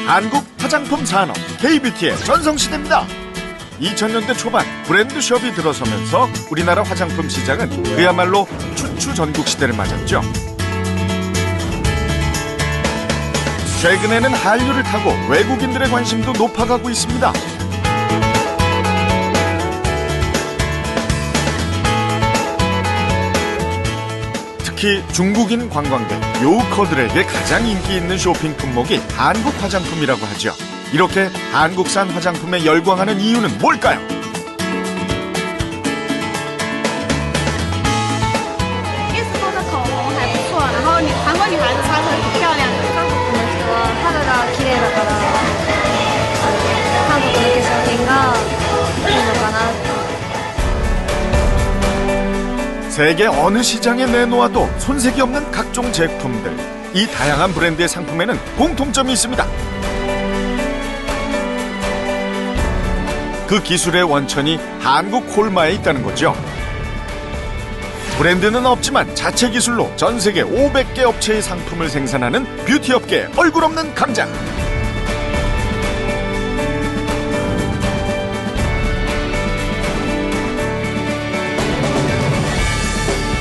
한국 화장품 산업 K-뷰티의 전성시대입니다. 2000년대 초반 브랜드숍이 들어서면서 우리나라 화장품 시장은 그야말로 춘추전국 시대를 맞았죠. 최근에는 한류를 타고 외국인들의 관심도 높아가고 있습니다. 특히 중국인 관광객, 요커들에게 가장 인기 있는 쇼핑 품목이 한국 화장품이라고 하죠. 이렇게 한국산 화장품에 열광하는 이유는 뭘까요? 세계 어느 시장에 내놓아도 손색이 없는 각종 제품들. 이 다양한 브랜드의 상품에는 공통점이 있습니다. 그 기술의 원천이 한국 콜마에 있다는 거죠. 브랜드는 없지만 자체 기술로 전 세계 500개 업체의 상품을 생산하는 뷰티 업계의 얼굴 없는 강자.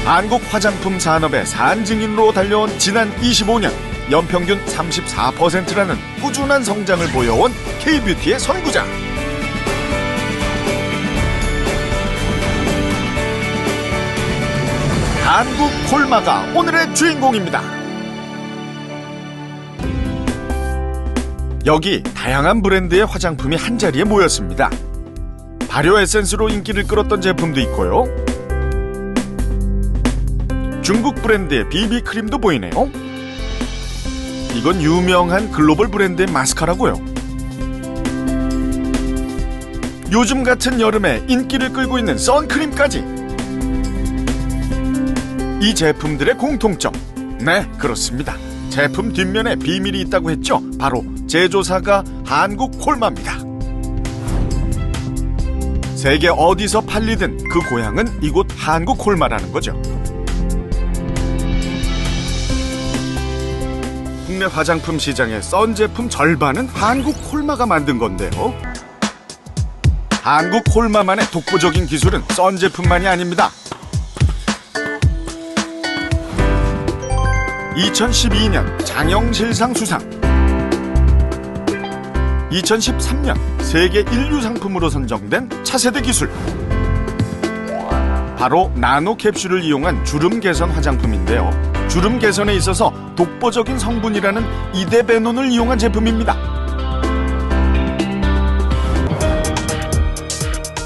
한국 화장품 산업의 산증인으로 달려온 지난 25년 연평균 34%라는 꾸준한 성장을 보여온 K-뷰티의 선구자. 한국 콜마가 오늘의 주인공입니다. 여기 다양한 브랜드의 화장품이 한자리에 모였습니다. 발효 에센스로 인기를 끌었던 제품도 있고요. 중국 브랜드의 비비크림도 보이네요. 이건 유명한 글로벌 브랜드의 마스카라고요. 요즘 같은 여름에 인기를 끌고 있는 선크림까지. 이 제품들의 공통점. 네, 그렇습니다. 제품 뒷면에 비밀이 있다고 했죠. 바로 제조사가 한국 콜마입니다. 세계 어디서 팔리든 그 고향은 이곳 한국 콜마라는 거죠. 국내 화장품 시장의 썬 제품 절반은 한국 콜마가 만든 건데요. 한국 콜마만의 독보적인 기술은 썬 제품만이 아닙니다. 2012년 장영실상 수상, 2013년 세계 인류 상품으로 선정된 차세대 기술, 바로 나노 캡슐을 이용한 주름 개선 화장품인데요. 주름 개선에 있어서 독보적인 성분이라는 이데베논을 이용한 제품입니다.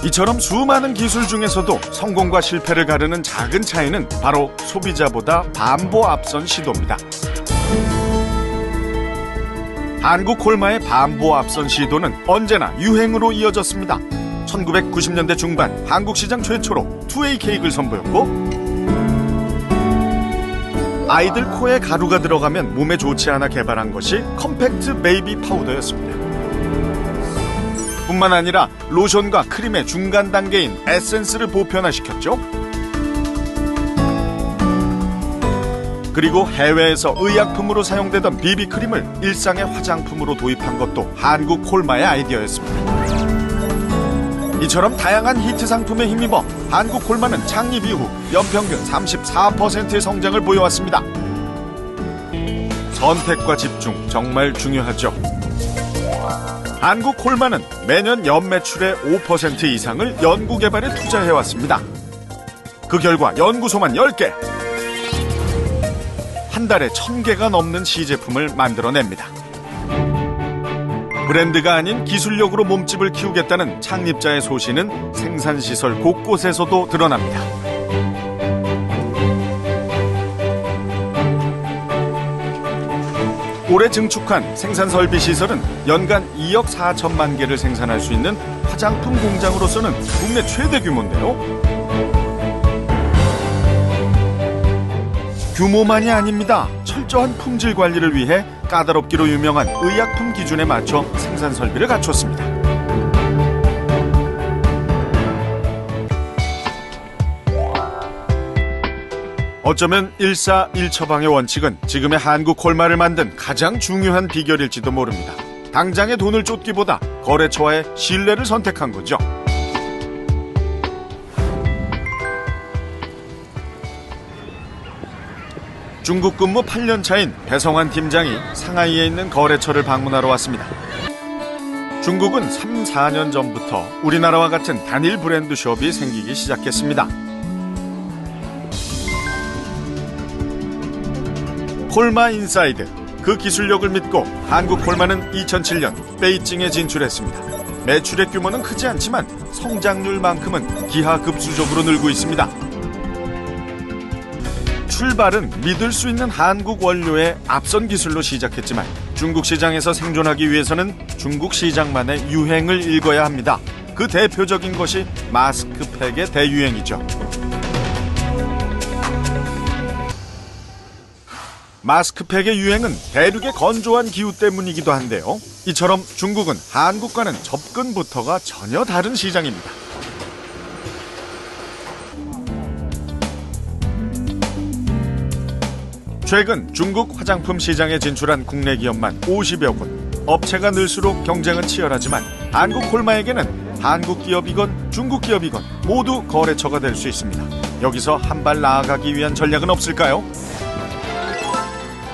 이처럼 수많은 기술 중에서도 성공과 실패를 가르는 작은 차이는 바로 소비자보다 반보 앞선 시도입니다. 한국 콜마의 반보 앞선 시도는 언제나 유행으로 이어졌습니다. 1990년대 중반 한국 시장 최초로 2A 케이크를 선보였고, 아이들 코에 가루가 들어가면 몸에 좋지 않아 개발한 것이 컴팩트 베이비 파우더였습니다. 뿐만 아니라 로션과 크림의 중간 단계인 에센스를 보편화시켰죠. 그리고 해외에서 의약품으로 사용되던 비비크림을 일상의 화장품으로 도입한 것도 한국 콜마의 아이디어였습니다. 이처럼 다양한 히트 상품에 힘입어 한국 콜마는 창립 이후 연평균 34%의 성장을 보여왔습니다. 선택과 집중, 정말 중요하죠. 한국 콜마는 매년 연매출의 5% 이상을 연구개발에 투자해왔습니다. 그 결과 연구소만 10개, 한 달에 1000개가 넘는 시제품을 만들어냅니다. 브랜드가 아닌 기술력으로 몸집을 키우겠다는 창립자의 소신은 생산시설 곳곳에서도 드러납니다. 올해 증축한 생산설비 시설은 연간 2억 4천만 개를 생산할 수 있는 화장품 공장으로서는 국내 최대 규모인데요. 규모만이 아닙니다. 철저한 품질 관리를 위해 까다롭기로 유명한 의약품 기준에 맞춰 생산 설비를 갖췄습니다. 어쩌면 일사일처방의 원칙은 지금의 한국 콜마를 만든 가장 중요한 비결일지도 모릅니다. 당장의 돈을 쫓기보다 거래처와의 신뢰를 선택한 거죠. 중국 근무 8년 차인 배성환 팀장이 상하이에 있는 거래처를 방문하러 왔습니다. 중국은 3, 4년 전부터 우리나라와 같은 단일 브랜드 숍이 생기기 시작했습니다. 콜마 인사이드, 그 기술력을 믿고 한국 콜마는 2007년 베이징에 진출했습니다. 매출의 규모는 크지 않지만 성장률만큼은 기하급수적으로 늘고 있습니다. 출발은 믿을 수 있는 한국 원료의 앞선 기술로 시작했지만 중국 시장에서 생존하기 위해서는 중국 시장만의 유행을 읽어야 합니다. 그 대표적인 것이 마스크팩의 대유행이죠. 마스크팩의 유행은 대륙의 건조한 기후 때문이기도 한데요. 이처럼 중국은 한국과는 접근부터가 전혀 다른 시장입니다. 최근 중국 화장품 시장에 진출한 국내 기업만 50여 곳. 업체가 늘수록 경쟁은 치열하지만 한국 콜마에게는 한국 기업이건 중국 기업이건 모두 거래처가 될 수 있습니다. 여기서 한 발 나아가기 위한 전략은 없을까요?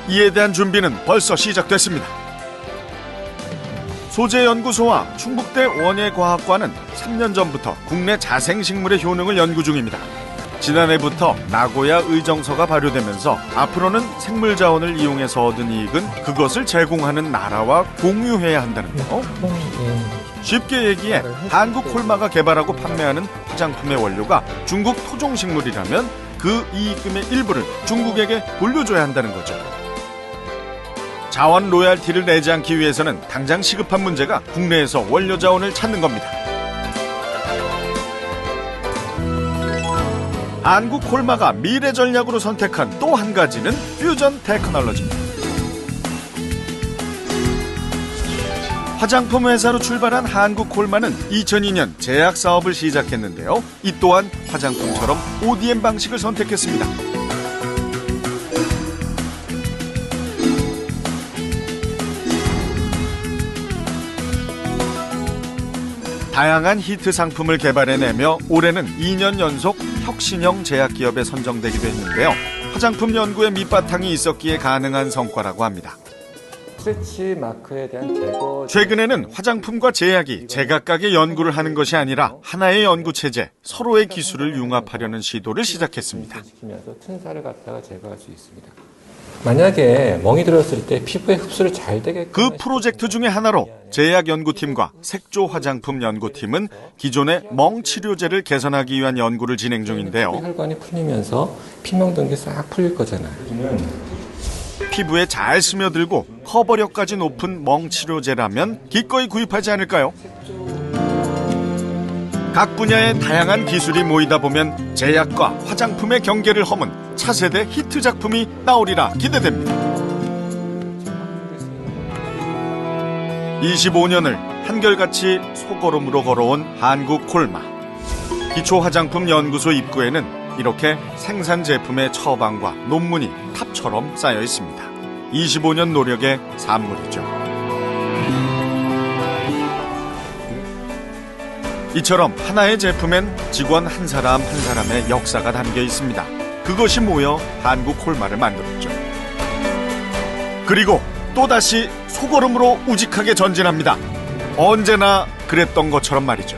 이에 대한 준비는 벌써 시작됐습니다. 소재연구소와 충북대 원예과학과는 3년 전부터 국내 자생식물의 효능을 연구 중입니다. 지난해부터 나고야 의정서가 발효되면서 앞으로는 생물자원을 이용해서 얻은 이익은 그것을 제공하는 나라와 공유해야 한다는데요. 쉽게 얘기해 한국 콜마가 개발하고 판매하는 화장품의 원료가 중국 토종식물이라면 그 이익금의 일부를 중국에게 돌려줘야 한다는 거죠. 자원 로얄티를 내지 않기 위해서는 당장 시급한 문제가 국내에서 원료 자원을 찾는 겁니다. 한국 콜마가 미래 전략으로 선택한 또 한 가지는 퓨전 테크놀로지입니다. 화장품 회사로 출발한 한국 콜마는 2002년 제약 사업을 시작했는데요. 이 또한 화장품처럼 ODM 방식을 선택했습니다. 다양한 히트 상품을 개발해내며 올해는 2년 연속 혁신형 제약기업에 선정되기도 했는데요. 화장품 연구에 밑바탕이 있었기에 가능한 성과라고 합니다. 스트레치 마크에 대한 제거. 최근에는 화장품과 제약이 제각각의 연구를 하는 것이 아니라 하나의 연구 체제, 서로의 기술을 융합하려는 시도를 시작했습니다. 시키면서 튼살을 갖다가 제거할 수 있습니다. 만약에 멍이 들었을 때 피부에 흡수를 잘 되게끔 그 프로젝트 중에 하나로 제약연구팀과 색조 화장품 연구팀은 기존의 멍 치료제를 개선하기 위한 연구를 진행 중인데요. 혈관이 풀리면서 피멍든 게 싹 풀릴 거잖아요. 피부에 잘 스며들고 커버력까지 높은 멍 치료제라면 기꺼이 구입하지 않을까요? 각 분야의 다양한 기술이 모이다 보면 제약과 화장품의 경계를 허문 차세대 히트 작품이 나오리라 기대됩니다. 25년을 한결같이 소걸음으로 걸어온 한국 콜마. 기초화장품 연구소 입구에는 이렇게 생산 제품의 처방과 논문이 탑처럼 쌓여 있습니다. 25년 노력의 산물이죠. 이처럼 하나의 제품엔 직원 한 사람 한 사람의 역사가 담겨 있습니다. 그것이 모여 한국 콜마를 만들었죠. 그리고 또다시 소걸음으로 우직하게 전진합니다. 언제나 그랬던 것처럼 말이죠.